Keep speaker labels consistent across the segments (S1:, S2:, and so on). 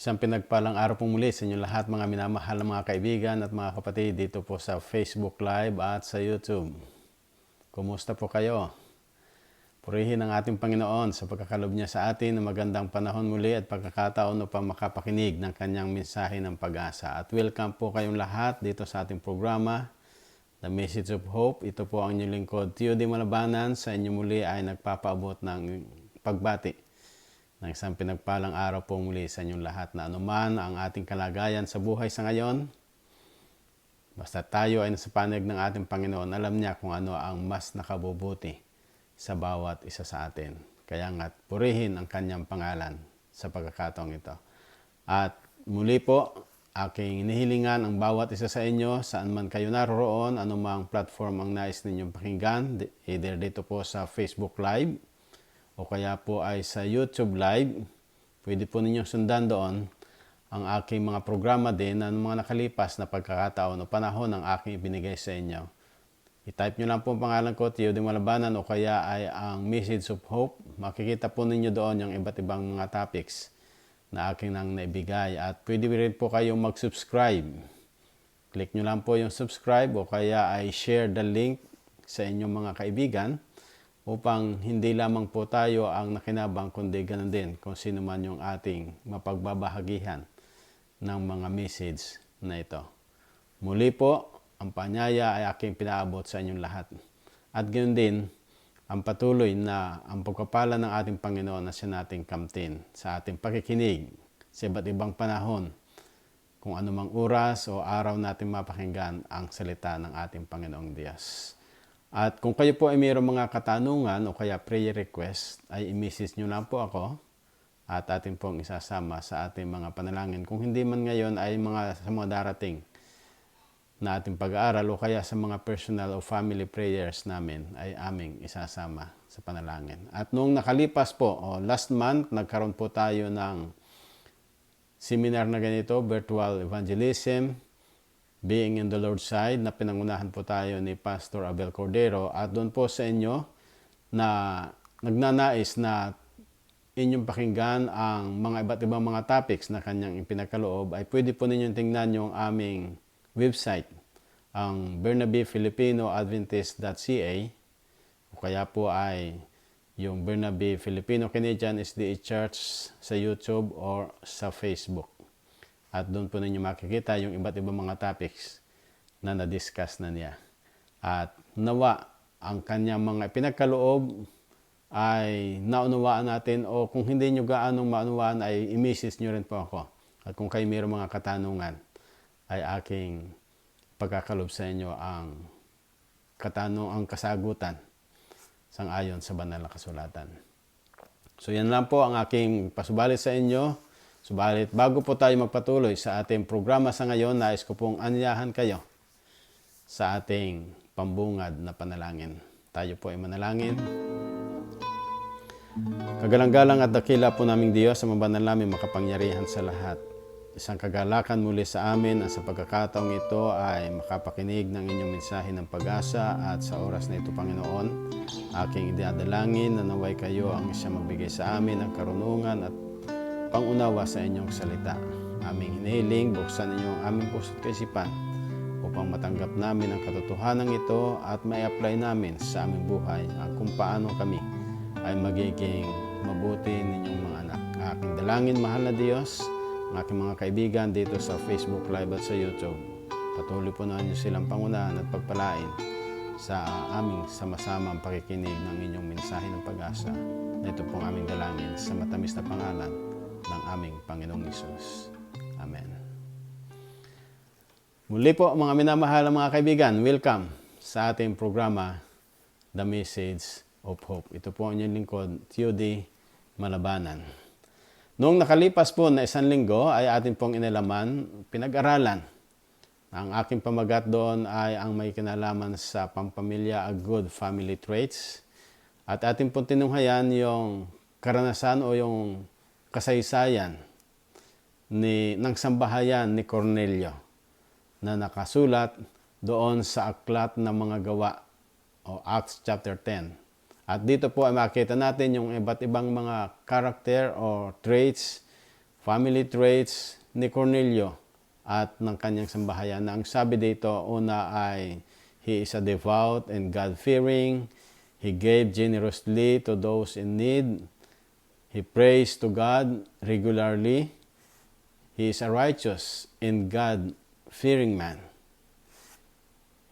S1: Isang pinagpalang araw po muli sa inyo lahat mga minamahal na mga kaibigan at mga kapatid dito po sa Facebook Live at sa YouTube. Kumusta po kayo? Purihin ang ating Panginoon sa pagkakalob niya sa atin na magandang panahon muli at pagkakataon upang makapakinig ng kanyang mensahe ng pag-asa. At welcome po kayong lahat dito sa ating programa, The Message of Hope. Ito po ang inyong lingkod, Theody Malabanan. Sa inyo muli ay nagpapaabot ng pagbati ng isang pinagpalang araw po muli sa inyong lahat na anuman ang ating kalagayan sa buhay sa ngayon. Basta tayo ay nasa panig ng ating Panginoon, alam niya kung ano ang mas nakabubuti sa bawat isa sa atin. Kaya nga't purihin ang kanyang pangalan sa pagkakataong ito. At muli po, aking inihilingan ang bawat isa sa inyo, saan man kayo naroroon, anumang platform ang nais ninyong pakinggan, either dito po sa Facebook Live, o kaya po ay sa YouTube Live, pwede po ninyong sundan doon ang aking mga programa din na mga nakalipas na pagkakataon o panahon ang aking ibinigay sa inyo. I-type nyo lang po ang pangalan ko, Theody Malabanan, o kaya ay ang Message of Hope. Makikita po ninyo doon yung iba't ibang mga topics na aking nang naibigay. At pwede rin po kayong mag-subscribe. Click nyo lang po yung subscribe o kaya ay share the link sa inyong mga kaibigan upang hindi lamang po tayo ang nakinabang kundi ganun din kung sino man yung ating mapagbabahagihan ng mga message na ito. Muli po, ang panyaya ay aking pinaabot sa inyong lahat. At ganoon din, ang patuloy na ang pagpapala ng ating Panginoon na siya nating kamtin sa ating pakikinig sa iba't ibang panahon, kung anumang oras o araw natin mapakinggan ang salita ng ating Panginoong Diyos. At kung kayo po ay mayroong mga katanungan o kaya prayer request, ay i-message nyo lang po ako at atin pong isasama sa ating mga panalangin. Kung hindi man ngayon ay sa mga darating na ating pag-aaral o kaya sa mga personal o family prayers namin ay aming isasama sa panalangin. At noong nakalipas po, last month, nagkaroon po tayo ng seminar na ganito, Virtual Evangelism, Being in the Lord's Side, na pinangunahan po tayo ni Pastor Abel Cordero. At doon po sa inyo na nagnanais na inyong pakinggan ang mga iba't ibang mga topics na kanyang ipinagkaloob, ay pwede po ninyong tingnan yung aming website, ang bernabefilipinoadventist.ca, o kaya po ay yung Bernabe Filipino Canadian SDA Church sa YouTube or sa Facebook. At doon po ninyo makikita yung iba't ibang mga topics na na-discuss na niya. At nawa ang kanyang mga pinagkaloob ay naunawaan natin, o kung hindi nyo gaanong maunawaan ay i-message nyo rin po ako. At kung kayo mayroong mga katanungan, ay aking pagkakalob sa inyo ang kasagutan sang-ayon sa banal na kasulatan. So yan lang po ang aking pasubalit sa inyo. Subalit bago po tayo magpatuloy sa ating programa sa ngayon, nais ko pong anyayahan kayo sa ating pambungad na panalangin. Tayo po ay manalangin. Kagalang-galang at dakila po naming Diyos, sa mabanal namin makapangyarihan sa lahat. Isang kagalakan muli sa amin ang sa pagkakataong ito ay makapakinig ng inyong mensahe ng pag-asa, at sa oras na ito, Panginoon, aking idadalangin na naway kayo ang siyang magbigay sa amin ng karunungan at pangunawa sa inyong salita. Aming hinihiling, buksan ninyo ang aming puso't kaisipan upang matanggap namin ang katotohanan ito at may-apply namin sa aming buhay ang kung paano kami ay magiging mabuti ninyong mga anak. Aking dalangin, mahal na Diyos, ang aking mga kaibigan dito sa Facebook Live at sa YouTube, patuloy po na niyo silang pangunahan at pagpalain sa aming sama-samang pakikinig ng inyong mensahe ng pag-asa. Na ito pong aming dalangin sa matamis na pangalan ng aming Panginoong Hesus. Amen. Muli po mga minamahal mga kaibigan, welcome sa ating programa, The Message of Hope. Ito po ang inyong lingkod, Theody Malabanan. Noong nakalipas po na isang linggo ay atin pong inalaman, pinag-aralan. Ang aking pamagat doon ay ang may kinalaman sa pampamilya, a good family traits. At atin pong tinunghayan yung karanasan o yung kasaysayan ng sambahayan ni Cornelio na nakasulat doon sa Aklat ng Mga Gawa o Acts chapter 10. At dito po ay makita natin yung iba't ibang mga character or traits family traits ni Cornelio at ng kanyang sambahayan na ang sabi dito, una ay he is a devout and God-fearing. He gave generously to those in need. He prays to God regularly. He is a righteous and God-fearing man.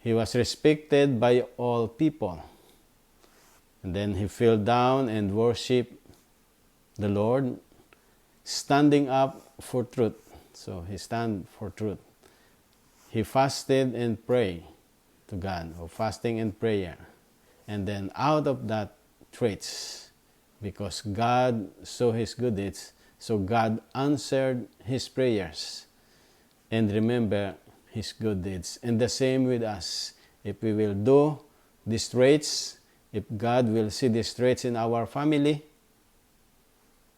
S1: He was respected by all people. And then he fell down and worshiped the Lord, standing up for truth. So he stand for truth. He fasted and prayed to God, or fasting and prayer. And then out of that traits, because God saw his good deeds, so God answered his prayers and remember his good deeds. And the same with us. If we will do these traits, if God will see these traits in our family,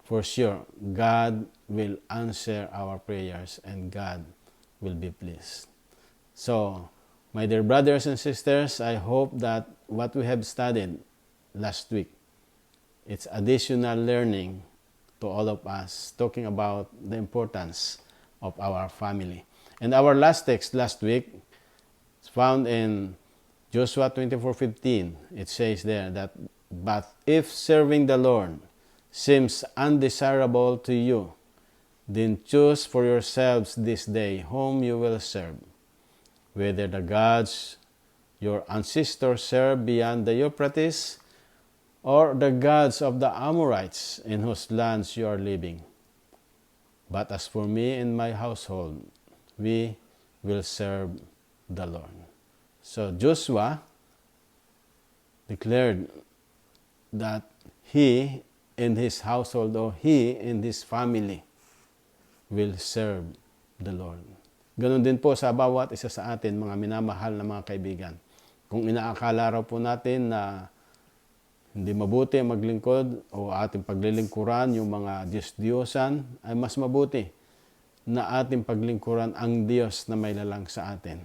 S1: for sure, God will answer our prayers and God will be pleased. So, my dear brothers and sisters, I hope that what we have studied last week, it's additional learning to all of us, talking about the importance of our family. And our last text last week is found in Joshua 24:15. It says there that, but if serving the Lord seems undesirable to you, then choose for yourselves this day whom you will serve, whether the gods your ancestors served beyond the Euphrates, or the gods of the Amorites in whose lands you are living. But as for me and my household, we will serve the Lord. So Joshua declared that he and his household, or he and his family, will serve the Lord. Ganon din po sa bawat isa sa atin, mga minamahal na mga kaibigan. Kung inaakala raw po natin na hindi mabuti maglingkod o ating paglilingkuran yung mga Diyos-Diyosan, ay mas mabuti na ating paglingkuran ang Diyos na may lalang sa atin.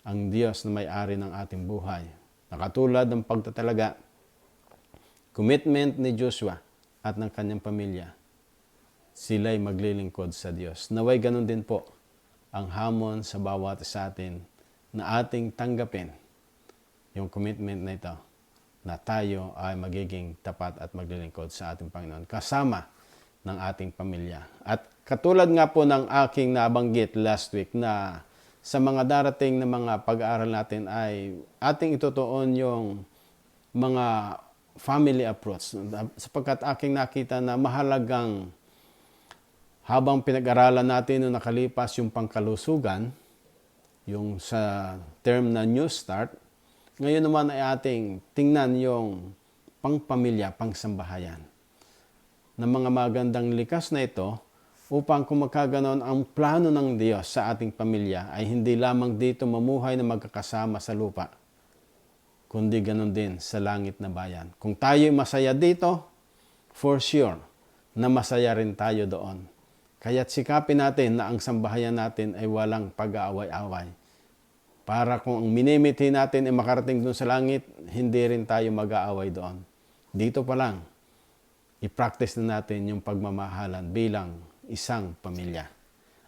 S1: Ang Diyos na may-ari ng ating buhay. Nakatulad ng pagtatalaga, commitment ni Joshua at ng kanyang pamilya, sila'y maglilingkod sa Diyos. Naway ganun din po ang hamon sa bawat isa atin na ating tanggapin yung commitment na ito, na tayo ay magiging tapat at maglilingkod sa ating Panginoon kasama ng ating pamilya. At katulad nga po ng aking nabanggit last week na sa mga darating na mga pag-aaral natin ay ating itutuon yung mga family approach, sapagkat aking nakita na mahalagang habang pinag-aralan natin nung nakalipas yung pangkalusugan, yung sa term na New Start, ngayon naman ay ating tingnan yung pangpamilya, pangsambahayan, na mga magandang likas na ito upang kung magkaganon ang plano ng Diyos sa ating pamilya ay hindi lamang dito mamuhay na magkakasama sa lupa, kundi ganon din sa langit na bayan. Kung tayo'y masaya dito, for sure, na masaya rin tayo doon. Kaya't sikapin natin na ang sambahayan natin ay walang pag-aaway-away. Para kung ang minimithi natin ay makarating doon sa langit, hindi rin tayo mag-aaway doon. Dito pa lang, i-practice na natin yung pagmamahalan bilang isang pamilya.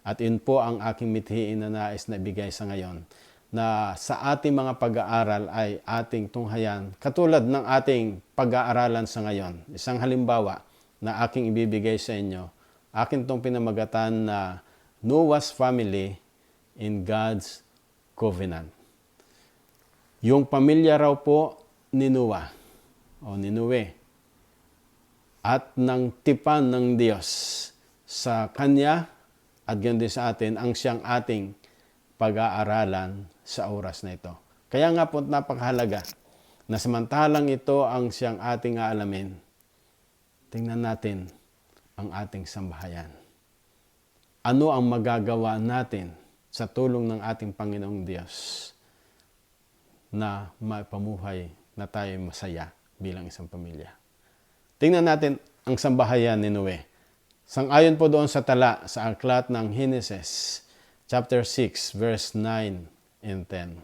S1: At yun po ang aking mithiin na nais na ibigay sa ngayon, na sa ating mga pag-aaral ay ating tunghayan, katulad ng ating pag-aaralan sa ngayon. Isang halimbawa na aking ibibigay sa inyo, akin tong pinamagatan na Noah's family in God's covenant. Yung pamilya raw po ni Noah, o ni Noe, at ng tipan ng Diyos sa kanya at ganoon din sa atin, ang siyang ating pag-aaralan sa oras na ito. Kaya nga po napakahalaga na samantalang ito ang siyang ating aalamin, tingnan natin ang ating sambahayan. Ano ang magagawa natin sa tulong ng ating Panginoong Diyos na mapamuhay na tayo masaya bilang isang pamilya. Tingnan natin ang sambahayan ni Noe. Sang-ayon po doon sa tala sa aklat ng Genesis, chapter 6, verse 9 and 10.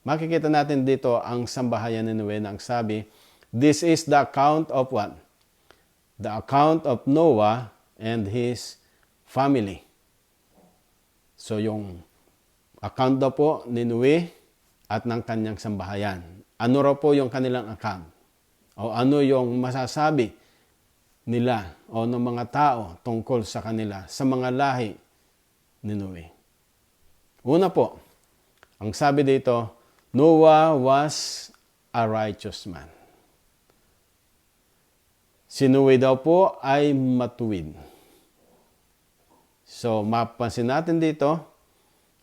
S1: Makikita natin dito ang sambahayan ni Noe na ang sabi, this is the account of what? The account of Noah and his family. So yung account daw po ni Noe at ng kanyang sambahayan. Ano raw po yung kanilang account? O ano yung masasabi nila o ng mga tao tungkol sa kanila, sa mga lahi ni Noe? Una po, ang sabi dito, Noah was a righteous man. Si Noe daw po ay matuwid. So, mapapansin natin dito,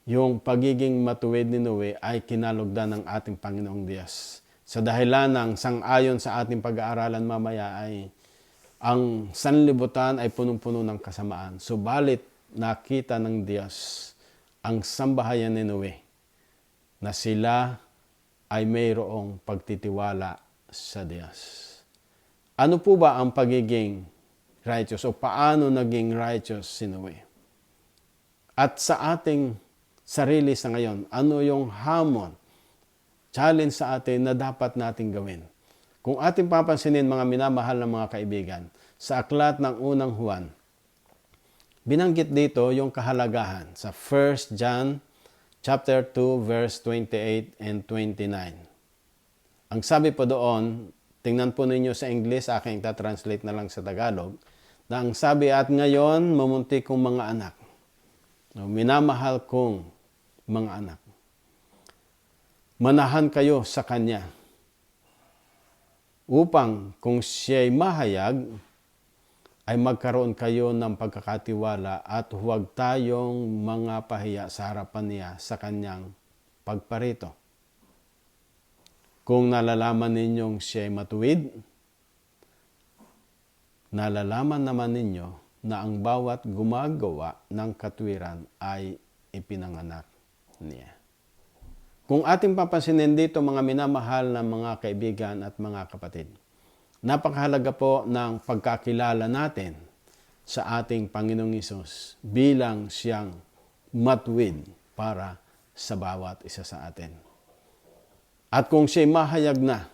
S1: yung pagiging matuwid ni Noe ay kinalugdan ng ating Panginoong Diyos. Sa dahilan ng sang-ayon sa ating pag-aaralan mamaya ay ang sanlibutan ay punong-puno ng kasamaan. Subalit nakita ng Diyos ang sambahayan ni Noe na sila ay mayroong pagtitiwala sa Diyos. Ano po ba ang pagiging righteous o paano naging righteous si Noe? At sa ating sarili sa ngayon, ano yung hamon, challenge sa atin na dapat nating gawin? Kung ating papansinin mga minamahal na mga kaibigan, sa aklat ng unang Juan, binanggit dito yung kahalagahan sa 1 John chapter 2 verse 28 and 29. Ang sabi po doon, tingnan po ninyo sa English, aking translate na lang sa Tagalog, na ang sabi, at ngayon mamunti kong mga anak, minamahal kong mga anak, manahan kayo sa Kanya upang kung siya'y mahayag, ay magkaroon kayo ng pagkakatiwala at huwag tayong mga pahiya sa harapan niya sa Kanyang pagparito. Kung nalalaman ninyong siya'y matuwid, nalalaman naman ninyo na ang bawat gumagawa ng katwiran ay ipinanganak niya. Kung ating papansinin dito mga minamahal na mga kaibigan at mga kapatid, napakahalaga po ng pagkakilala natin sa ating Panginoong Hesus bilang siyang matuwid para sa bawat isa sa atin. At kung siya'y mahayag na,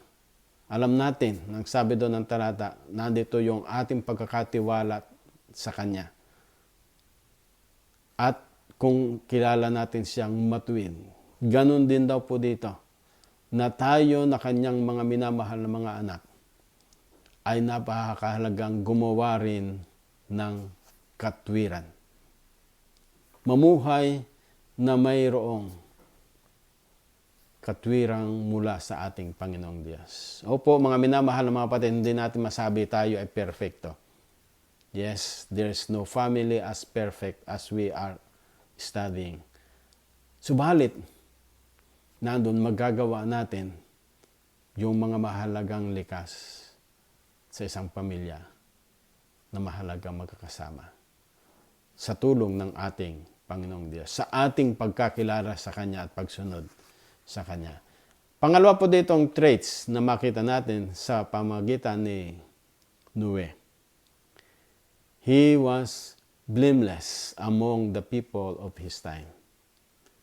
S1: alam natin, nang sabi doon ng talata, nandito yung ating pagkakatiwala sa Kanya. At kung kilala natin siyang matuwid, ganun din daw po dito, na tayo na Kanyang mga minamahal na mga anak, ay napakahalagang gumawa rin ng katwiran. Mamuhay na mayroong katwirang mula sa ating Panginoong Diyos. Opo, mga minamahal na mga kapatid, hindi natin masabi tayo ay perfecto. Yes, there's no family as perfect as we are studying. Subalit, nandun magagawa natin yung mga mahalagang likas sa isang pamilya na mahalagang magkakasama sa tulong ng ating Panginoong Diyos, sa ating pagkakilala sa Kanya at pagsunod sa Kanya. Pangalawa po ditong traits na makita natin sa pamagitan ni Noe. He was blameless among the people of his time.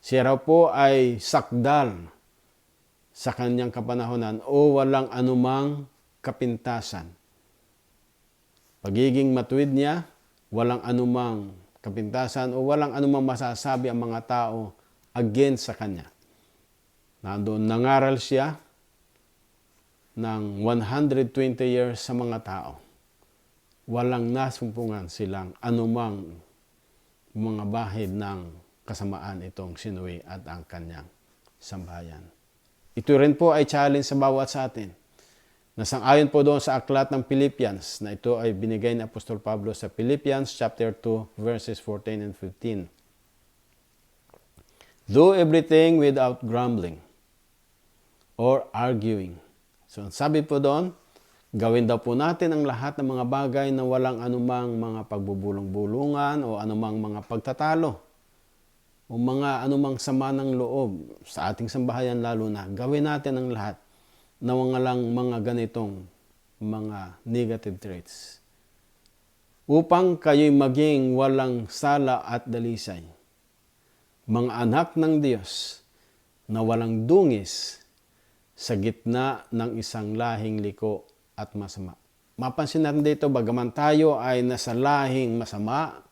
S1: Siya raw po ay sakdal sa kanyang kapanahonan o walang anumang kapintasan. Pagiging matuwid niya, walang anumang kapintasan o walang anumang masasabi ang mga tao against sa kanya. Nandoon nangaral siya ng 120 years sa mga tao. Walang nasumpungan silang anumang mga bahid ng kasamaan itong si Noe at ang kanyang sambahayan. Ito rin po ay challenge sa bawat sa atin. Nasang-ayon po doon sa aklat ng Philippians na ito ay binigay ni Apostol Pablo sa Philippians chapter 2 verses 14 and 15. Do everything without grumbling or arguing. So sabi po doon, gawin daw po natin ang lahat ng mga bagay na walang anumang mga pagbubulong-bulungan o anumang mga pagtatalo o mga anumang sama ng loob sa ating sambahayan lalo na. Gawin natin ang lahat na walang mga ganitong mga negative traits upang kayo'y maging walang sala at dalisay. Mga anak ng Diyos na walang dungis sa gitna ng isang lahing liko at masama. Mapansin natin dito, bagaman tayo ay nasa lahing masama,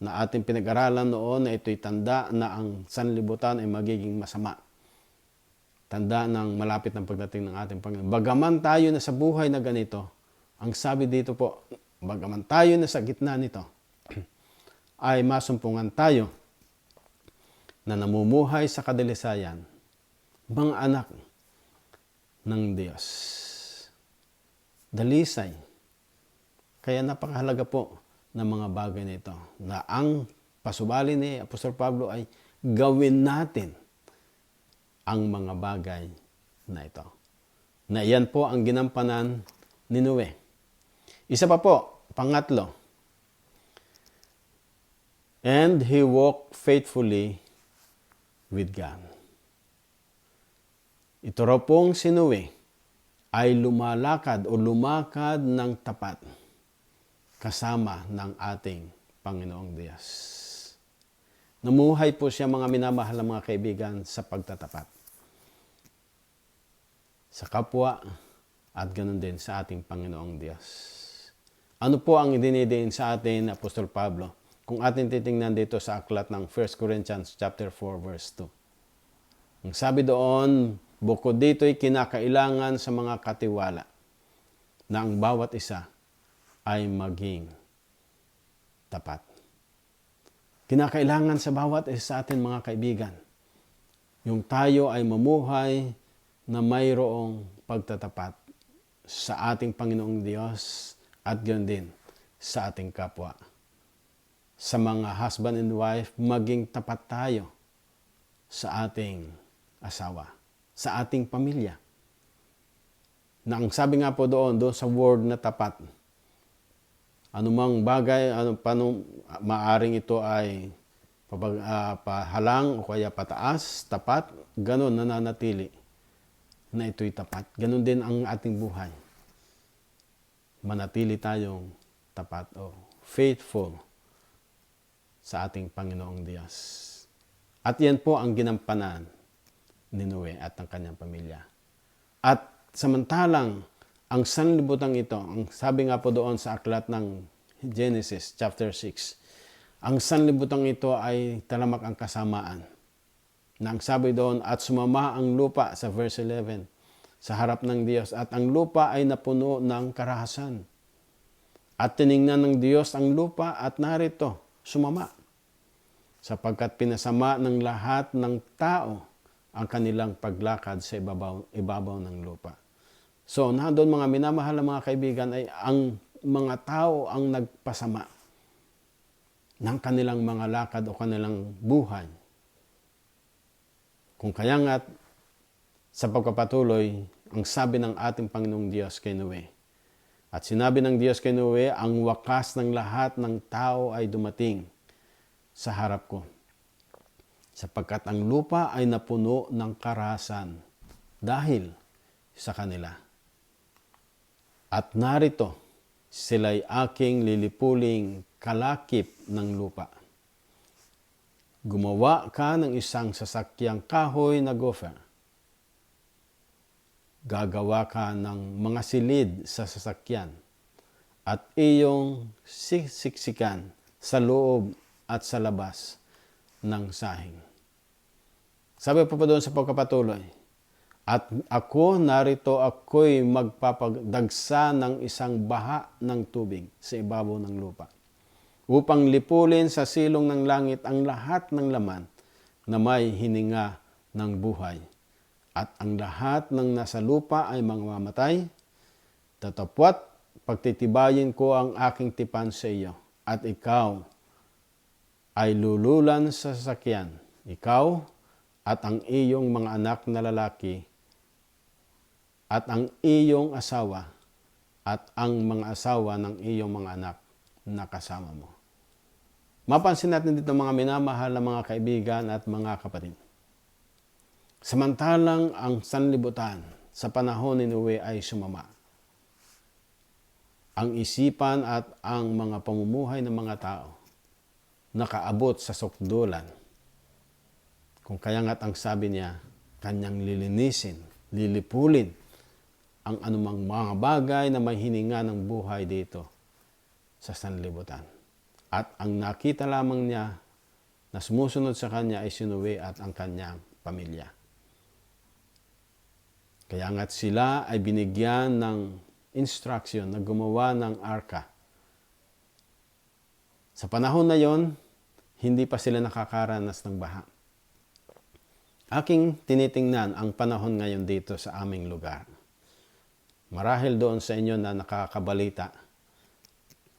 S1: na ating pinag-aralan noon na ito'y tanda na ang sanlibutan ay magiging masama. Tanda ng malapit ng pagdating ng ating Panginoon. Bagaman tayo na sa buhay na ganito, ang sabi dito po, bagaman tayo na sa gitna nito, ay masumpungan tayo na namumuhay sa kadilisayan, mga anak ng Diyos. Dalisay. Kaya napakahalaga po ng mga bagay nito na ang pasubali ni Apostol Pablo ay gawin natin ang mga bagay na ito. Na iyan po ang ginampanan ni Noe. Isa pa po, pangatlo. And he walked faithfully with God. Ito raw pong si Noe ay lumalakad o lumakad ng tapat kasama ng ating Panginoong Diyos. Namuhay po siya, mga minamahal na mga kaibigan, sa pagtatapat. Sa kapwa at ganoon din sa ating Panginoong Diyos. Ano po ang idinidiin sa atin, Apostol Pablo? Kung atin titingnan dito sa aklat ng 1 Corinthians chapter 4 verse 2. Ang sabi doon, bukod dito'y kinakailangan sa mga katiwala na ang bawat isa ay maging tapat. Kinakailangan sa bawat isa sa atin, mga kaibigan, yung tayo ay mamuhay na mayroong pagtatapat sa ating Panginoong Diyos at ganoon din sa ating kapwa. Sa mga husband and wife, maging tapat tayo sa ating asawa, sa ating pamilya. Na ang sabi nga po doon sa word na tapat, anumang bagay, maaring ito ay pahalang o kaya pataas, tapat, ganun nananatili na ito'y tapat. Ganun din ang ating buhay. Manatili tayong tapat o faithful sa ating Panginoong Diyos. At yan po ang ginampanan ni Noe at ang kanyang pamilya. At samantalang ang sanlibutan ito, ang sabi nga po doon sa aklat ng Genesis chapter 6, ang sanlibutan ito ay talamak ang kasamaan. Na ang sabi doon, at sumama ang lupa sa verse 11 sa harap ng Diyos, at ang lupa ay napuno ng karahasan. At tiningnan ng Diyos ang lupa at narito, sumama, sapagkat pinasama ng lahat ng tao ang kanilang paglakad sa ibabaw ng lupa. So, nandun mga minamahal na mga kaibigan ay ang mga tao ang nagpasama ng kanilang mga lakad o kanilang buhay. Kung kaya nga sa pagpapatuloy, ang sabi ng ating Panginoong Diyos kay Noe, at sinabi ng Diyos kay Noe, ang wakas ng lahat ng tao ay dumating sa harap ko, sapagkat ang lupa ay napuno ng karahasan dahil sa kanila. At narito, sila'y aking lilipuling kalakip ng lupa. Gumawa ka ng isang sasakyang kahoy na gopher. Gagawa ka ng mga silid sa sasakyan at iyong siksikan sa loob at sa labas ng sahig. Sabi pa doon sa pagkapatuloy, at ako narito ako'y magpapagdagsa ng isang baha ng tubig sa ibabaw ng lupa, upang lipulin sa silong ng langit ang lahat ng laman na may hininga ng buhay. At ang lahat ng nasa lupa ay mamamatay. Tatapwat, pagtitibayin ko ang aking tipan sa iyo, at ikaw ay lululan sa sasakyan, ikaw at ang iyong mga anak na lalaki, at ang iyong asawa, at ang mga asawa ng iyong mga anak na kasama mo. Mapansin natin dito, mga minamahal na mga kaibigan at mga kapatid. Samantalang ang sanlibutan sa panahon ni Noe ay sumama, ang isipan at ang mga pamumuhay ng mga tao nakaabot sa sukdulan. Kung kaya nga't ang sabi niya, kanyang lilinisin, lilipulin ang anumang mga bagay na may hininga ng buhay dito sa sanlibutan. At ang nakita lamang niya na sumusunod sa kanya ay si Noe at ang kanyang pamilya. Kaya nga't sila ay binigyan ng instruction na gumawa ng arka. Sa panahon na yon, hindi pa sila nakakaranas ng baha. Aking tinitingnan ang panahon ngayon dito sa aming lugar. Marahil doon sa inyo na nakakabalita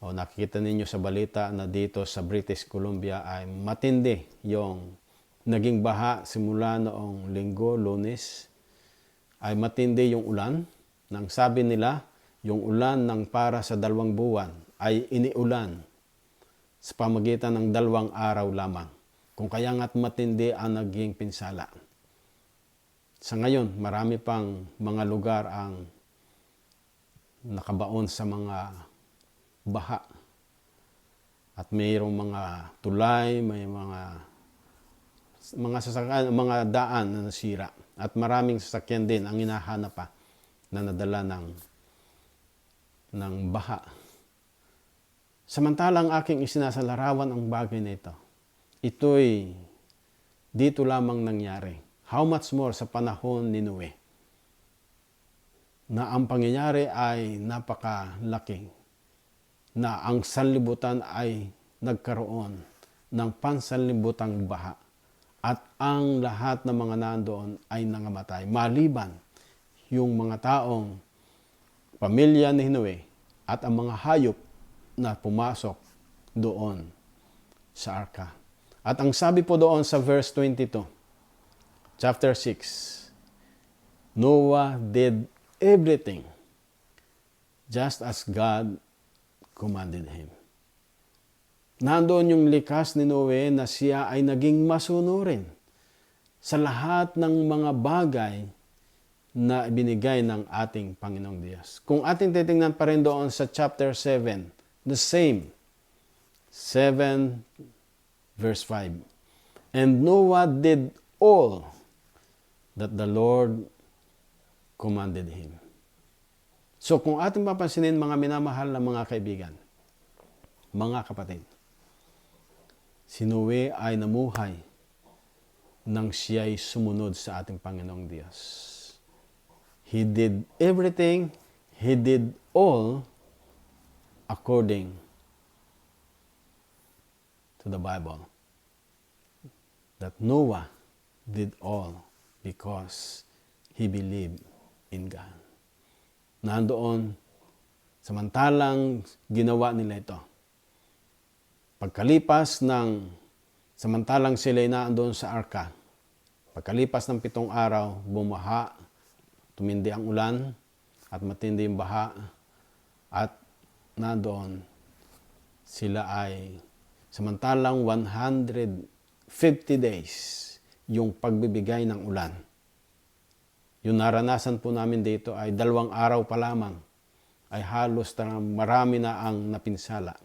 S1: o nakikita ninyo sa balita na dito sa British Columbia ay matindi yung naging baha simula noong Linggo, Lunes. Ay matindi yung ulan. Nang sabi nila, yung ulan ng para sa 2 buwan ay iniulan sa pamagitan ng 2 araw lamang. Kung kaya nga't matindi ang naging pinsala. Sa ngayon, marami pang mga lugar ang nakabaon sa mga baha. At mayroong mga tulay, may mga daan na nasira. At maraming sasakyan din ang hinahanap pa na nadala ng baha. Samantalang aking isinasalarawan ang bagay na ito, ito'y dito lamang nangyari. How much more sa panahon ni Noe? Na ang pangyayari ay napakalaki. Na ang sanlibutan ay nagkaroon ng pansanlibutang baha. At ang lahat ng mga nandoon ay nangamatay. Maliban yung mga taong pamilya ni Noe at ang mga hayop na pumasok doon sa arka. At ang sabi po doon sa verse 22, chapter 6, Noah did everything just as God commanded him. Nandoon yung likas ni Noe na siya ay naging masunurin sa lahat ng mga bagay na binigay ng ating Panginoong Diyos. Kung ating titingnan pa rin doon sa chapter 7, the same, 7 verse 5. And Noah did all that the Lord commanded him. So kung ating papansinin mga minamahal na mga kaibigan, mga kapatid, si Noe ay namuhay nang siya'y sumunod sa ating Panginoong Diyos. He did everything, he did all according to the Bible. That Noah did all because he believed in God. Nandoon, samantalang ginawa nila ito. Samantalang sila'y naandoon sa arka, pagkalipas ng 7 araw, bumaha, tumindi ang ulan, at matindi yung baha, at nandoon, sila ay, samantalang 150 days, yung pagbibigay ng ulan. Yung naranasan po namin dito ay 2 araw pa lamang, ay halos marami na ang napinsala.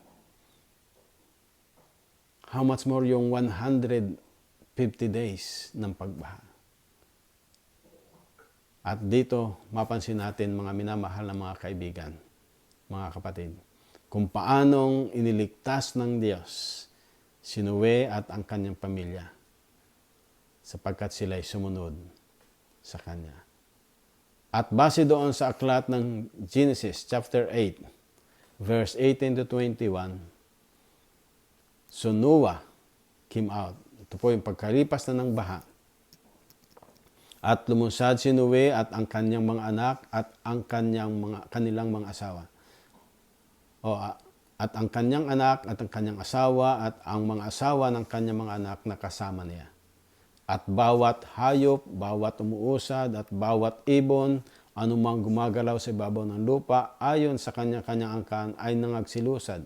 S1: How much more yung 150 days ng pagbaha. At dito, mapansin natin mga minamahal na mga kaibigan, mga kapatid, kung paanong iniligtas ng Diyos si Noe at ang kanyang pamilya sapagkat sila'y sumunod sa Kanya. At base doon sa aklat ng Genesis chapter 8, verse 18 to 21, so Noah came out. Ito po yung pagkalipas na ng baha. At lumunsad si Noe at ang kanyang mga anak at ang kanilang mga asawa. At ang kanyang anak at ang kanyang asawa at ang mga asawa ng kanyang mga anak na kasama niya. At bawat hayop, bawat umuusad at bawat ibon, anumang gumagalaw sa ibabaw ng lupa, ayon sa kanyang angkan ay nangagsilusad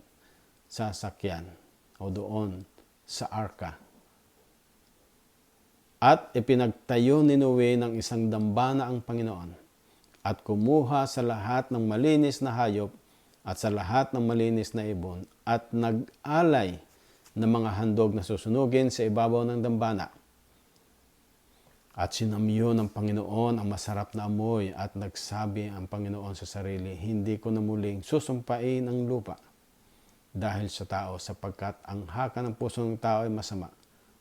S1: sa sakyan o doon sa arka. At ipinagtayo ni Noe ng isang dambana ang Panginoon at kumuha sa lahat ng malinis na hayop at sa lahat ng malinis na ibon at nag-alay ng mga handog na susunugin sa ibabaw ng dambana. At sinamyo ng Panginoon ang masarap na amoy at nagsabi ang Panginoon sa sarili, hindi ko na muling susumpain ang lupa dahil sa tao, sapagkat ang haka ng puso ng tao ay masama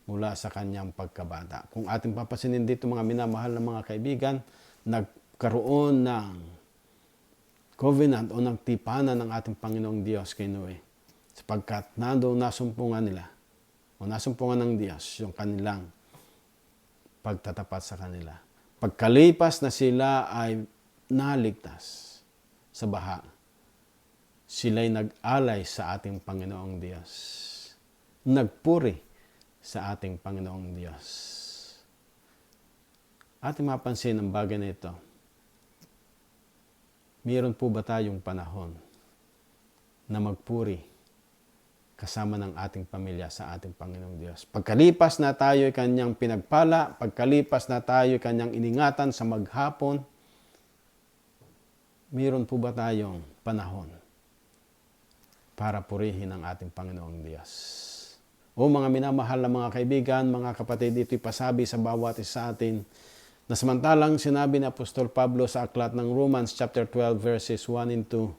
S1: mula sa kanyang pagkabata. Kung ating papasinin dito mga minamahal na mga kaibigan, nagkaroon ng covenant o ng tipanan ng ating Panginoong Diyos kay Noe, sapagkat nandoon nasumpungan nila o nasumpungan ng Diyos yung kanilang pagtatapat sa kanila. Pagkalipas na sila ay naligtas sa baha, sila'y nag-alay sa ating Panginoong Diyos. Nagpuri sa ating Panginoong Diyos. Ating mapansin ang bagay na ito. Mayroon po ba tayong panahon na magpuri kasama ng ating pamilya sa ating Panginoong Diyos? Pagkalipas na tayo ay kanyang pinagpala, pagkalipas na tayo ay kanyang iningatan sa maghapon, mayroon po ba tayong panahon para purihin ang ating Panginoong Diyos? O mga minamahal na mga kaibigan, mga kapatid, ito'y pasabi sa bawat isa sa atin na samantalang sinabi ni Apostol Pablo sa aklat ng Romans chapter 12 verses 1 and 2,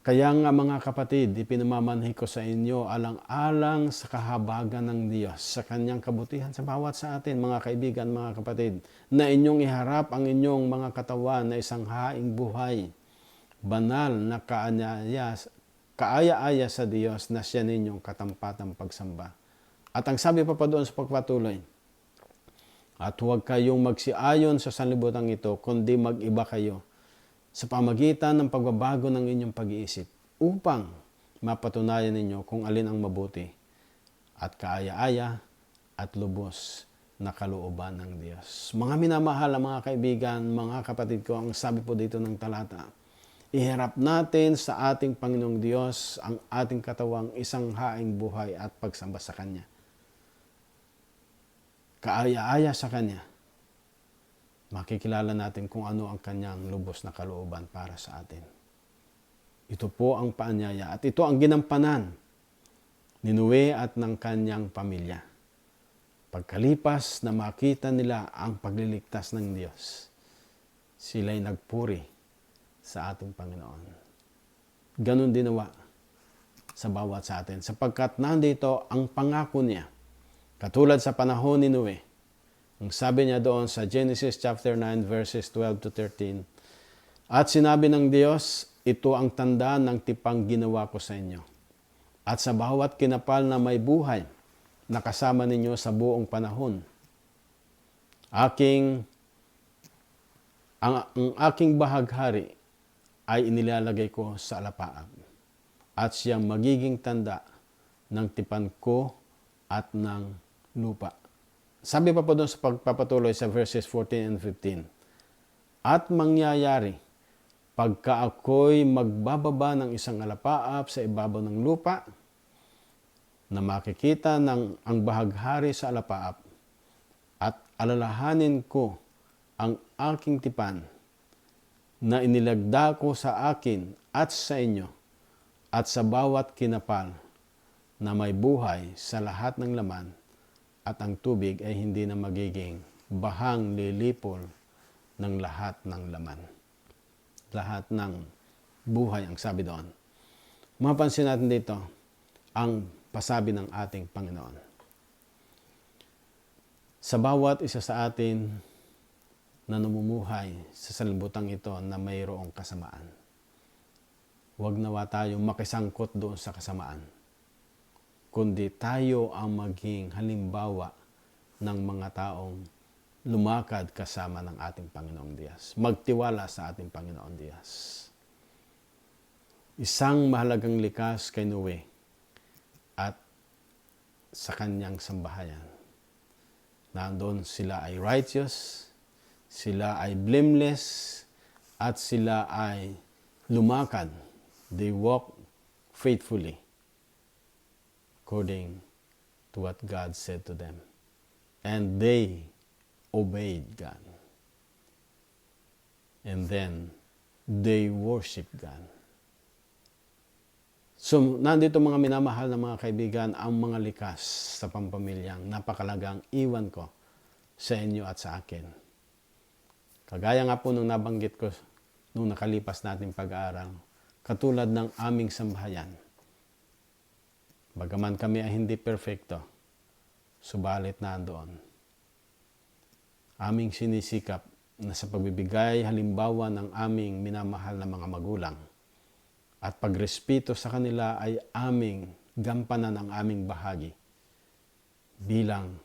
S1: kaya nga mga kapatid, ipinamamanhi ko sa inyo alang-alang sa kahabagan ng Diyos, sa kanyang kabutihan sa bawat sa atin, mga kaibigan, mga kapatid, na inyong iharap ang inyong mga katawan na isang haing buhay, banal na kaaya-aya sa Diyos na siya ninyong katampatang pagsamba. At ang sabi pa doon sa pagpatuloy, at huwag kayong magsiayon sa sanlibutan ito, kundi mag-iba kayo sa pamagitan ng pagbabago ng inyong pag-iisip upang mapatunayan ninyo kung alin ang mabuti at kaaya-aya at lubos na kalooban ng Diyos. Mga minamahal na mga kaibigan, mga kapatid ko, ang sabi po dito ng talata, iharap natin sa ating Panginoong Diyos ang ating katawang isang haing buhay at pagsamba sa Kanya. Kaaya-aya sa Kanya, makikilala natin kung ano ang Kanyang lubos na kalooban para sa atin. Ito po ang paanyaya at ito ang ginampanan ni Noe at ng kanyang pamilya. Pagkalipas na makita nila ang pagliligtas ng Diyos, sila'y nagpuri sa ating Panginoon. Ganon din nawa sa bawat sa atin, sapagkat nandito ang pangako niya. Katulad sa panahon ni Noe, ang sabi niya doon sa Genesis chapter 9 verses 12 to 13, at sinabi ng Diyos, ito ang tanda ng tipang ginawa ko sa inyo. At sa bawat kinapal na may buhay, nakasama ninyo sa buong panahon. Ang aking bahaghari ay inilalagay ko sa alapaap, at siyang magiging tanda ng tipan ko at ng lupa. Sabi pa po doon sa pagpapatuloy sa verses 14 and 15, at mangyayari, pagka ako'y magbababa ng isang alapaap sa ibabaw ng lupa, na makikita ng ang bahaghari sa alapaap, at alalahanin ko ang aking tipan, na inilagda ko sa akin at sa inyo, at sa bawat kinapal na may buhay sa lahat ng laman, at ang tubig ay hindi na magiging bahang lilipol ng lahat ng laman. Lahat ng buhay ang sabi doon. Mapansin natin dito ang pasabi ng ating Panginoon. Sa bawat isa sa atin na namumuhay sa sanlibutan ito na mayroong kasamaan, huwag nawa tayong makisangkot doon sa kasamaan, kundi tayo ang maging halimbawa ng mga taong lumakad kasama ng ating Panginoong Diyos. Magtiwala sa ating Panginoong Diyos. Isang mahalagang likas kay Noe at sa kanyang sambahayan. Nandoon sila ay righteous, sila ay blameless, at sila ay lumakad. They walk faithfully according to what God said to them. And they obeyed God. And then, they worship God. So, nandito mga minamahal na mga kaibigan, ang mga likas sa pampamilyang napakalagang iwan ko sa inyo at sa akin. Kagaya nga po nung nabanggit ko nung nakalipas nating pag-aaral, katulad ng aming sambahayan, Bagaman kami ay hindi perfecto, subalit nandoon. Aming sinisikap na sa pagbibigay halimbawa ng aming minamahal na mga magulang at pagrespeto sa kanila ay aming gampanan ang aming bahagi bilang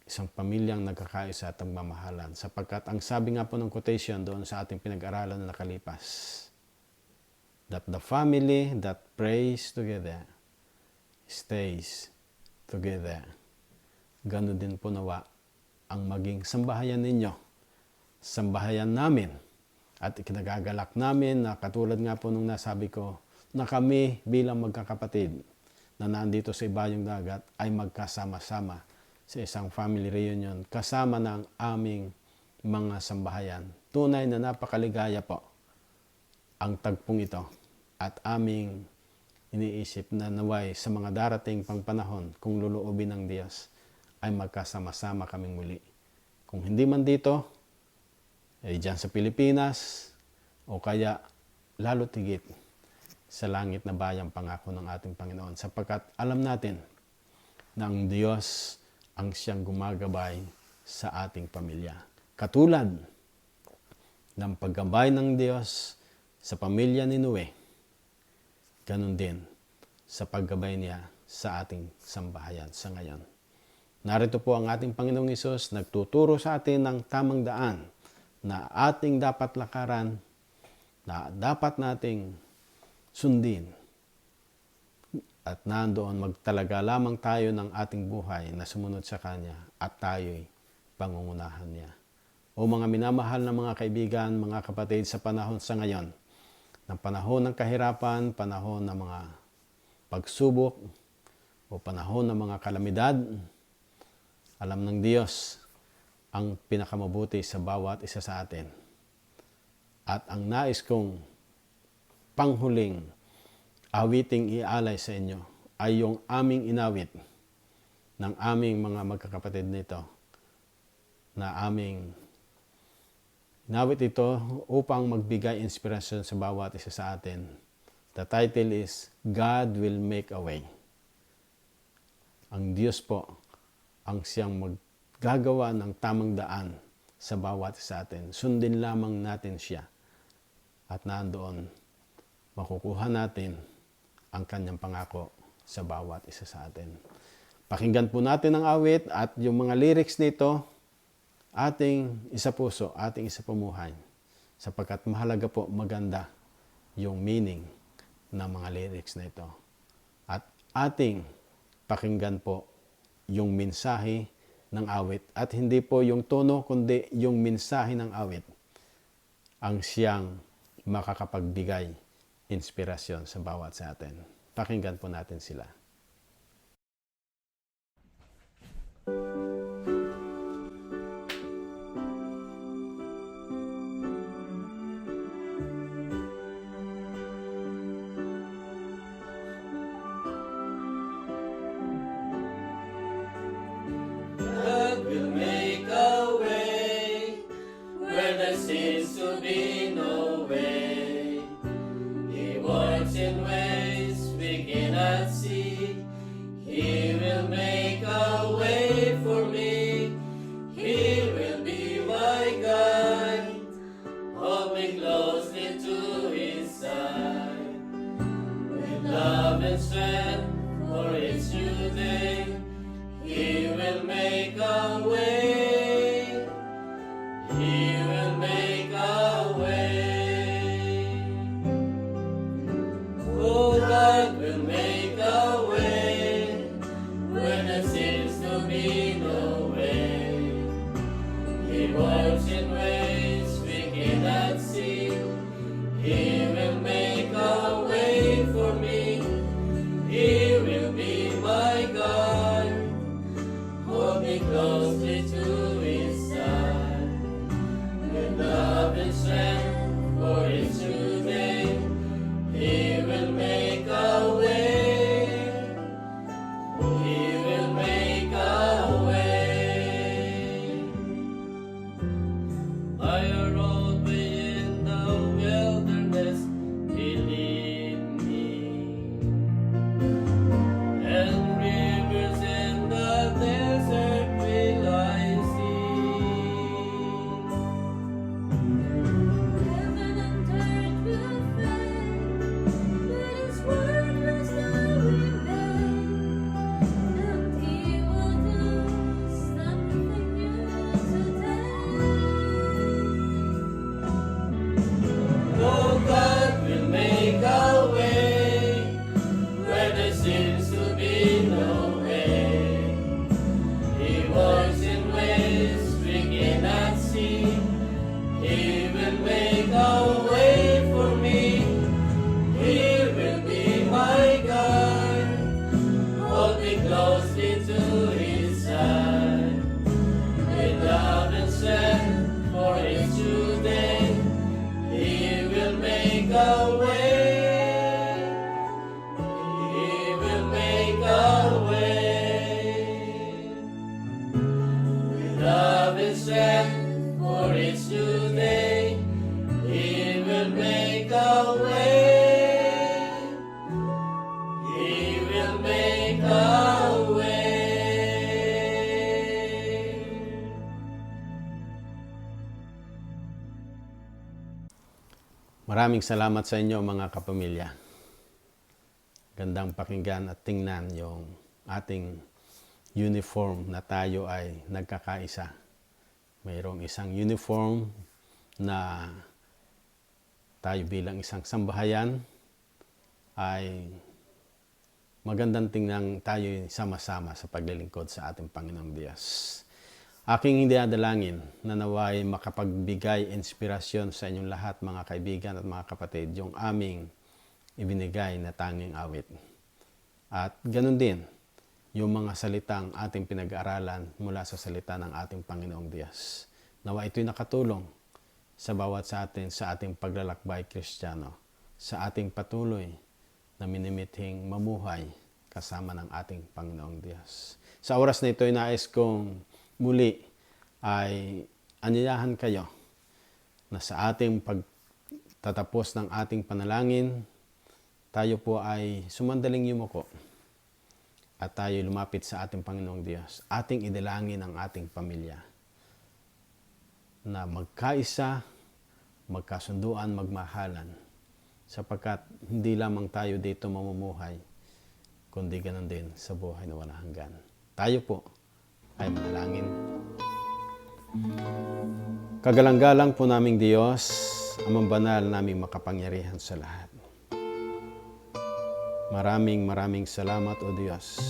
S1: isang pamilyang nagkakaisa at nagmamahalan. Sapagkat ang sabi nga po ng quotation doon sa ating pinag-aralan na nakalipas, that the family that prays together stays together. Ganon din po nawa ang maging sambahayan ninyo, sambahayan namin. At ikinagagalak namin na katulad nga po nung nasabi ko, na kami bilang magkakapatid na nandito sa ibayong dagat ay magkasama-sama sa isang family reunion kasama ng aming mga sambahayan. Tunay na napakaligaya po ang tagpong ito at aming iniisip na naway sa mga darating pang panahon kung luluobin ng Diyos ay magkasama-sama kaming muli. Kung hindi man dito, ay dyan sa Pilipinas o kaya lalo tigit sa langit na bayang pangako ng ating Panginoon sapagkat alam natin na ang Diyos ang siyang gumagabay sa ating pamilya. Katulad ng paggabay ng Diyos sa pamilya ni Noe, ganun din sa paggabay niya sa ating sambahayan sa ngayon. Narito po ang ating Panginoong Hesus nagtuturo sa atin ng tamang daan na ating dapat lakaran, na dapat nating sundin. At nandoon magtalaga lamang tayo ng ating buhay na sumunod sa Kanya at tayo'y pangungunahan niya. O mga minamahal na mga kaibigan, mga kapatid sa panahon sa ngayon, ng panahon ng kahirapan, panahon ng mga pagsubok, o panahon ng mga kalamidad, alam ng Diyos ang pinakamabuti sa bawat isa sa atin. At ang nais kong panghuling awiting ialay sa inyo ay yung aming inawit ng aming mga magkakapatid nito na aming inawit ito upang magbigay inspirasyon sa bawat isa sa atin. The title is God Will Make a Way. Ang Diyos po ang siyang maggagawa ng tamang daan sa bawat isa sa atin. Sundin lamang natin siya at nandoon makukuha natin ang kanyang pangako sa bawat isa sa atin. Pakinggan po natin ang awit at yung mga lyrics nito, ating isapuso, ating isapamuhay. Sapagkat mahalaga po, maganda yung meaning ng mga lyrics na ito. At ating pakinggan po yung mensahe ng awit. At hindi po yung tono, kundi yung mensahe ng awit ang siyang makakapagbigay inspirasyon sa bawat sa atin. Pakinggan po natin sila.
S2: God will make a way where there seems to be no way. Works in ways we cannot see. He will make a way for me. He will be my guide. Hold me closely to His side. With love and strength for each new day, He will make a way. He will make a way. Oh, God will make a way when there seems to be no way. He works in ways we cannot see. He will make a way for me. He will be my God. Hold me closely to His side. With love and strength for each new day, He will make a way. He will make a way. By a roadway in the wilderness, He lead me, and each new day. He will make a way. He will make a way.
S1: Maraming salamat sa inyo mga kapamilya. Gandang pakinggan at tingnan yung ating uniform na tayo ay nagkakaisa. Mayroong isang uniform na tayo bilang isang sambahayan ay magandang tingnan tayo sama-sama sa paglilingkod sa ating Panginoong Diyos. Aking hindi adalangin na naway makapagbigay inspirasyon sa inyong lahat mga kaibigan at mga kapatid yung aming ibinigay na tanging awit. At ganun din, yung mga salitang ating pinag-aaralan mula sa salita ng ating Panginoong Diyos. Nawa ito'y nakatulong sa bawat sa atin sa ating paglalakbay Kristiyano, sa ating patuloy na minimithing mamuhay kasama ng ating Panginoong Diyos. Sa oras na ito'y nais kong muli ay anyayahan kayo na sa ating pagtatapos ng ating panalangin, tayo po ay sumandaling yumuko at tayo lumapit sa ating Panginoong Diyos. Ating idalangin ang ating pamilya na magkaisa, magkasunduan, magmahalan, sapagkat hindi lamang tayo dito mamumuhay, kundi ganun din sa buhay na walang hanggan. Tayo po ay manalangin. Kagalang-galang po naming Diyos, amang banal naming makapangyarihan sa lahat. Maraming salamat o Diyos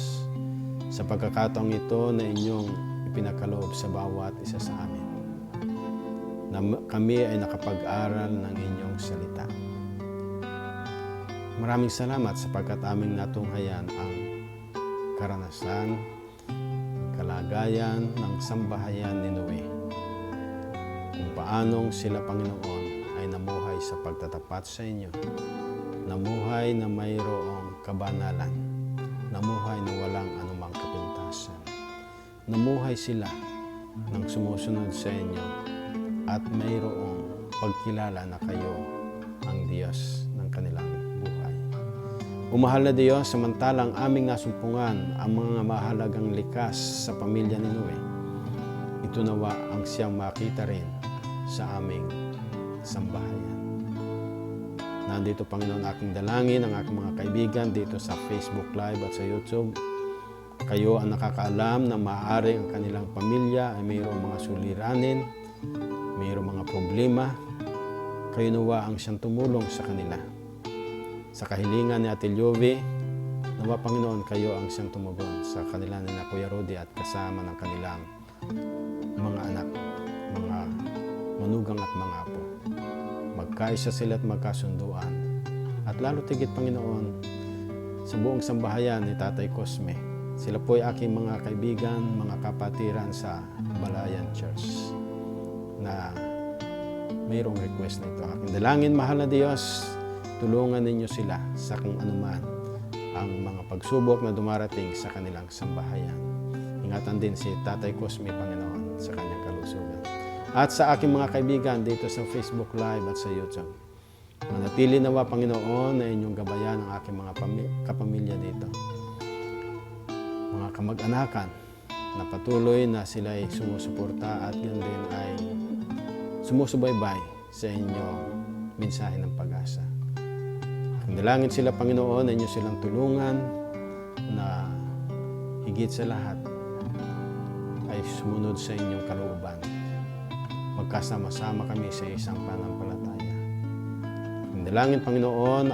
S1: sa pagkakataong ito na inyong ipinakaloob sa bawat isa sa amin. Na kami ay nakapag-aral ng inyong salita. Maraming salamat sapagkat aming natunghayan ang karanasan, kalagayan ng sambahayan ni Noe. Kung paanong sila, Panginoon, ay namuhay sa pagtatapat sa inyo. Namuhay na mayroong kabanalan. Namuhay na walang anumang kapintasan. Namuhay sila nang sumusunod sa inyo at mayroong pagkilala na kayo ang Diyos ng kanilang buhay. Umahal na Diyos, samantalang aming nasumpungan ang mga mahalagang likas sa pamilya ni Noe. Ito nawa ang siyang makita rin sa aming sambahayan. Nandito, Panginoon, aking dalangin, ang aking mga kaibigan dito sa Facebook Live at sa YouTube. Kayo ang nakakaalam na maaari ang kanilang pamilya ay mayroong mga suliranin, mayroong mga problema. Kayo nawa ang siyang tumulong sa kanila. Sa kahilingan ni Ate Jovi, nawa, Panginoon, kayo ang siyang tumugon sa kanila ni Kuya Rudy at kasama ng kanilang mga anak, mga manugang at mga apo. Magkaisa sila at magkasunduan. At lalo tigit, Panginoon, sa buong sambahayan ni Tatay Cosme, sila po ay aking mga kaibigan, mga kapatiran sa Balayan Church na mayroong request na ito. Aking dalangin, mahal na Diyos, tulungan ninyo sila sa kung anuman ang mga pagsubok na dumarating sa kanilang sambahayan. Ingatan din si Tatay Cosme, Panginoon, sa kanyang kalusugan. At sa aking mga kaibigan dito sa Facebook Live at sa YouTube. Manatili nawa, Panginoon, na inyong gabayan ang aking mga kapamilya dito. Mga kamag-anakan na patuloy na sila ay sumusuporta at yun din ay sumusubaybay sa inyong mensahe ng pag-asa. Ang dalangin sila, Panginoon, na inyo silang tulungan na higit sa lahat ay sumunod sa inyong kalooban. Magkasama-sama kami sa isang pananampalataya. Ang dalangin, Panginoon,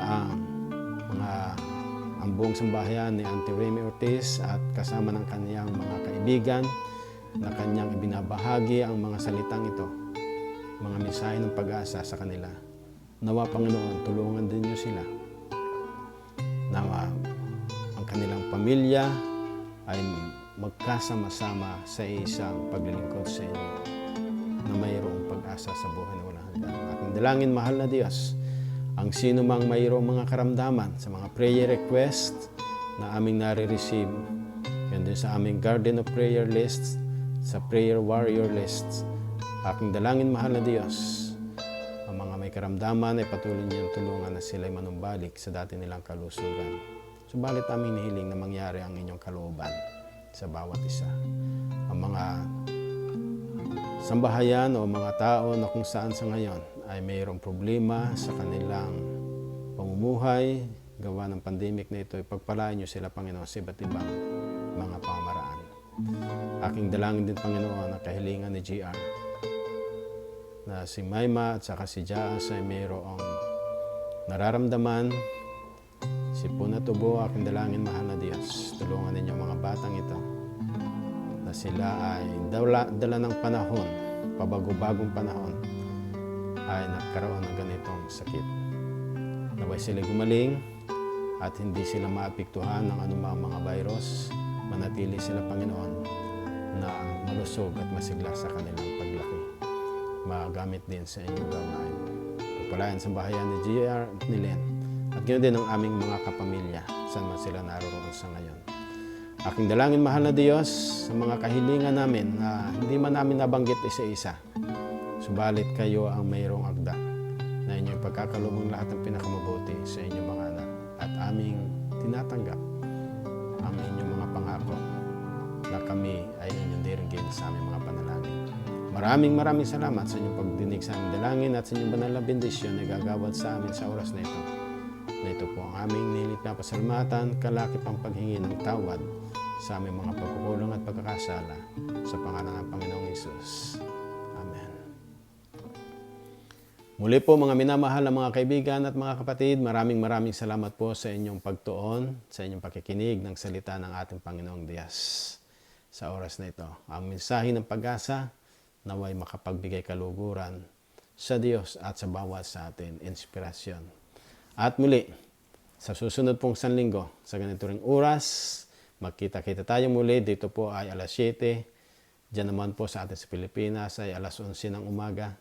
S1: ang buong sambahayan ni Auntie Remy Ortiz at kasama ng kaniyang mga kaibigan na kanyang ibinabahagi ang mga salitang ito, mga mensahe ng pag-asa sa kanila. Nawa, Panginoon, tulungan din niyo sila. Nawa, ang kanilang pamilya ay magkasama-sama sa isang paglilingkod sa inyo na mayroong pag-asa sa buhay na walang hanggan. Aking dalangin, mahal na Diyos, ang sino mang mayroong mga karamdaman sa mga prayer request na aming nare-receive, yun din sa aming Garden of Prayer lists, sa Prayer Warrior lists, Aking dalangin, mahal na Diyos, ang mga may karamdaman ay patuloy niyong tulungan na sila'y manumbalik sa dati nilang kalusugan. Subalit aming nihiling na mangyari ang inyong kalooban sa bawat isa. Ang mga sambahayan o mga tao na kung saan sa ngayon ay mayroong problema sa kanilang pamumuhay, gawa ng pandemic na ito, ipagpalain niyo sila, Panginoon, sa iba't ibang mga pamamaraan. Aking dalangin din, Panginoon, ang kahilingan ni GR na si Maima at saka si Jaas ay mayroong nararamdaman. Si Puna Tubo, aking dalangin, mahal na Diyos, tulungan ninyo mga batang ito na sila ay dala ng panahon, pabago-bagong panahon, ay nagkaroon ng ganitong sakit. Naway sila gumaling at hindi sila maapektuhan ng anumang mga virus. Manatili sila, Panginoon, na malusog at masigla sa kanilang paglaki. Magamit din sa inyong gawain. Pagpalain sa bahayan ni GR at ni Len. At ganoon din ang aming mga kapamilya, saan man sila naroon sa ngayon. Aking dalangin, mahal na Diyos, sa mga kahilingan namin na hindi man namin nabanggit isa-isa. Subalit kayo ang mayroong agda na inyong pagkakaloob ng lahat ng pinakamabuti sa inyong mga anak. At aming tinatanggap ang inyong mga pangako na kami ay inyong diringgin sa aming mga panalangin. Maraming salamat sa inyong pagdinig sa aming dalangin at sa inyong banal na bendisyon na gagawad sa amin sa oras na ito. Na ito po ang aming nilit na pasalamatan, kalakip ang paghingi ng tawad sa aming mga pagkukulang at pagkakasala sa pangalan ng Panginoong Hesus. Amen. Muli po, mga minamahal na mga kaibigan at mga kapatid, maraming salamat po sa inyong pagtuon, sa inyong pakikinig ng salita ng ating Panginoong Diyos sa oras na ito. Ang mensahe ng pag-asa naway makapagbigay kaluguran sa Diyos at sa bawat sa atin, inspirasyon. At muli, sa susunod pong Sanlinggo, sa ganito ring oras, magkita-kita tayo muli. Dito po ay alas 7. Diyan naman po sa atin sa Pilipinas ay alas 11 ng umaga.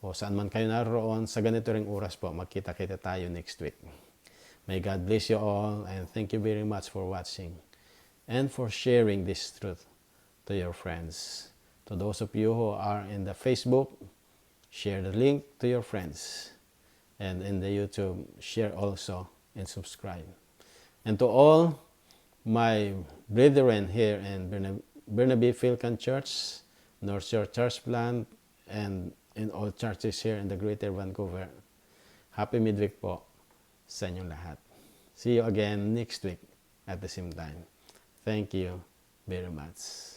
S1: O saan man kayo naroon, sa ganito ring oras po, magkita-kita tayo next week. May God bless you all, and thank you very much for watching and for sharing this truth to your friends. To those of you who are in the Facebook, share the link to your friends. And in the YouTube, share also and subscribe. And to all my brethren here in Burnaby Philcan Church, North Shore Church Plant, and in all churches here in the Greater Vancouver, happy midweek po sa inyong lahat. See you again next week at the same time. Thank you very much.